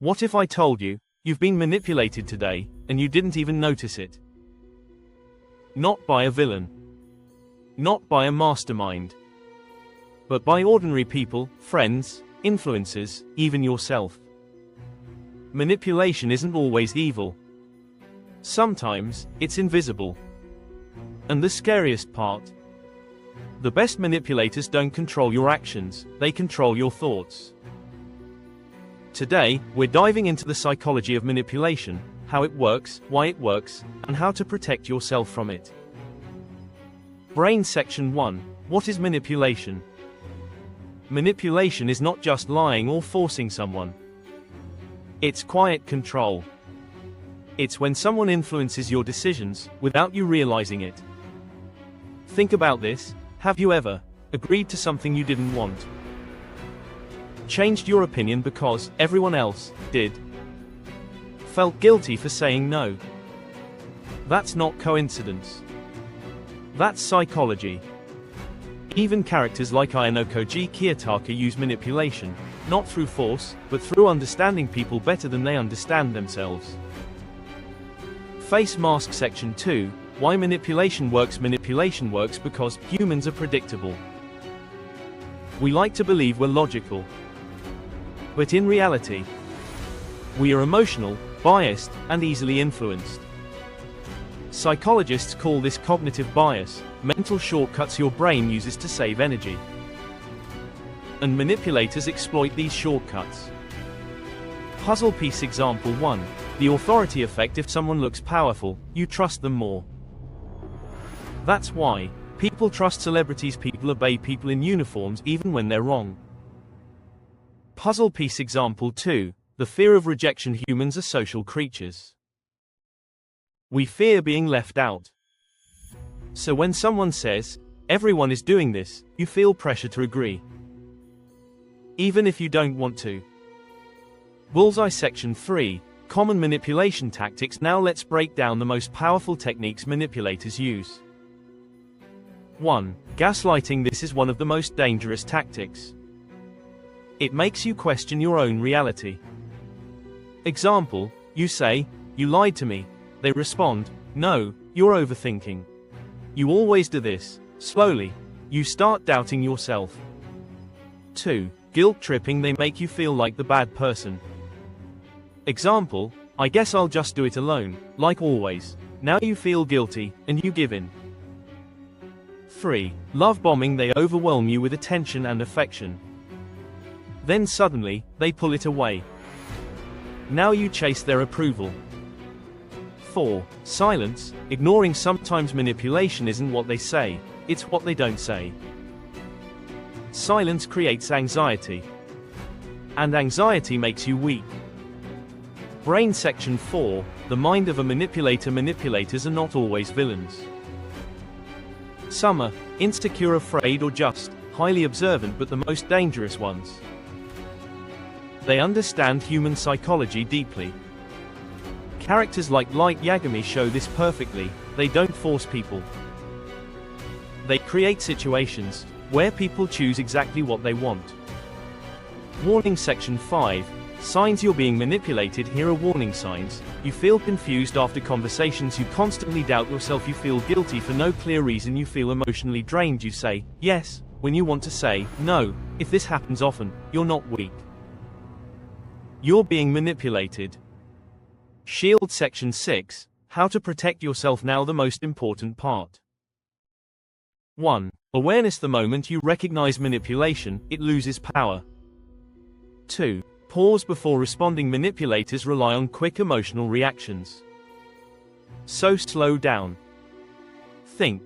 What if I told you, you've been manipulated today, and you didn't even notice it? Not by a villain. Not by a mastermind. But by ordinary people, friends, influences, even yourself. Manipulation isn't always evil. Sometimes, it's invisible. And the scariest part? The best manipulators don't control your actions, they control your thoughts. Today, we're diving into the psychology of manipulation, how it works, why it works, and how to protect yourself from it. Brain Section 1. What is manipulation? Manipulation is not just lying or forcing someone. It's quiet control. It's when someone influences your decisions, without you realizing it. Think about this. Have you ever agreed to something you didn't want? Changed your opinion because everyone else did? Felt guilty for saying no? That's not coincidence. That's psychology. Even characters like Ayanokoji Kiyotaka use manipulation, not through force, but through understanding people better than they understand themselves. Face Mask Section 2. Why manipulation works? Manipulation works because humans are predictable. We like to believe we're logical. But in reality, we are emotional, biased, and easily influenced. Psychologists call this cognitive bias, mental shortcuts your brain uses to save energy. And manipulators exploit these shortcuts. Puzzle piece example 1. The authority effect. If someone looks powerful, you trust them more. That's why people trust celebrities, people obey people in uniforms even when they're wrong. Puzzle piece example 2. The fear of rejection. Humans are social creatures. We fear being left out. So when someone says, everyone is doing this, you feel pressure to agree. Even if you don't want to. Bullseye Section 3. Common manipulation tactics. Now let's break down the most powerful techniques manipulators use. 1. Gaslighting. This is one of the most dangerous tactics. It makes you question your own reality. Example, you say, you lied to me. They respond, no, you're overthinking. You always do this. Slowly, you start doubting yourself. 2. Guilt tripping. They make you feel like the bad person. Example, I guess I'll just do it alone, like always. Now you feel guilty, and you give in. 3. Love bombing. They overwhelm you with attention and affection. Then suddenly, they pull it away. Now you chase their approval. 4. Silence, ignoring. Sometimes manipulation isn't what they say, it's what they don't say. Silence creates anxiety. And anxiety makes you weak. Brain Section 4. The mind of a manipulator. Manipulators are not always villains. Some are insecure, afraid, or just highly observant, but the most dangerous ones. They understand human psychology deeply. Characters like Yagami show this perfectly. They don't force people. They create situations where people choose exactly what they want. Warning Section 5. Signs you're being manipulated. Here are warning signs. You feel confused after conversations. You constantly doubt yourself. You feel guilty for no clear reason. You feel emotionally drained. You say, yes, when you want to say, no. If this happens often, you're not weak. You're being manipulated. Shield Section 6. How to protect yourself. Now the most important part. 1. Awareness. The moment you recognize manipulation, it loses power. 2. Pause before responding. Manipulators rely on quick emotional reactions. So slow down. Think.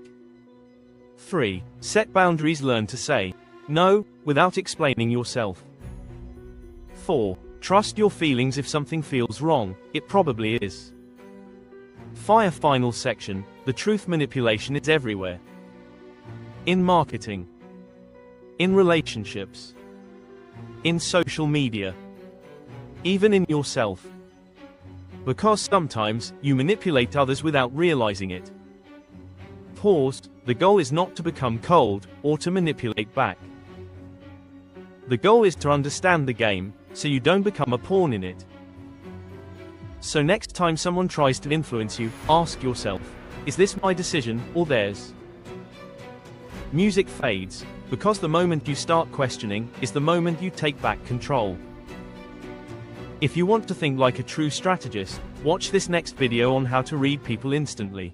3. Set boundaries. Learn to say no without explaining yourself. 4. Trust your feelings. If something feels wrong, it probably is. Final section. The truth. Manipulation is everywhere. In marketing. In relationships. In social media. Even in yourself. Because sometimes, you manipulate others without realizing it. Pause. The goal is not to become cold, or to manipulate back. The goal is to understand the game, so you don't become a pawn in it. So next time someone tries to influence you, ask yourself, is this my decision, or theirs? Music fades, because the moment you start questioning, is the moment you take back control. If you want to think like a true strategist, watch this next video on how to read people instantly.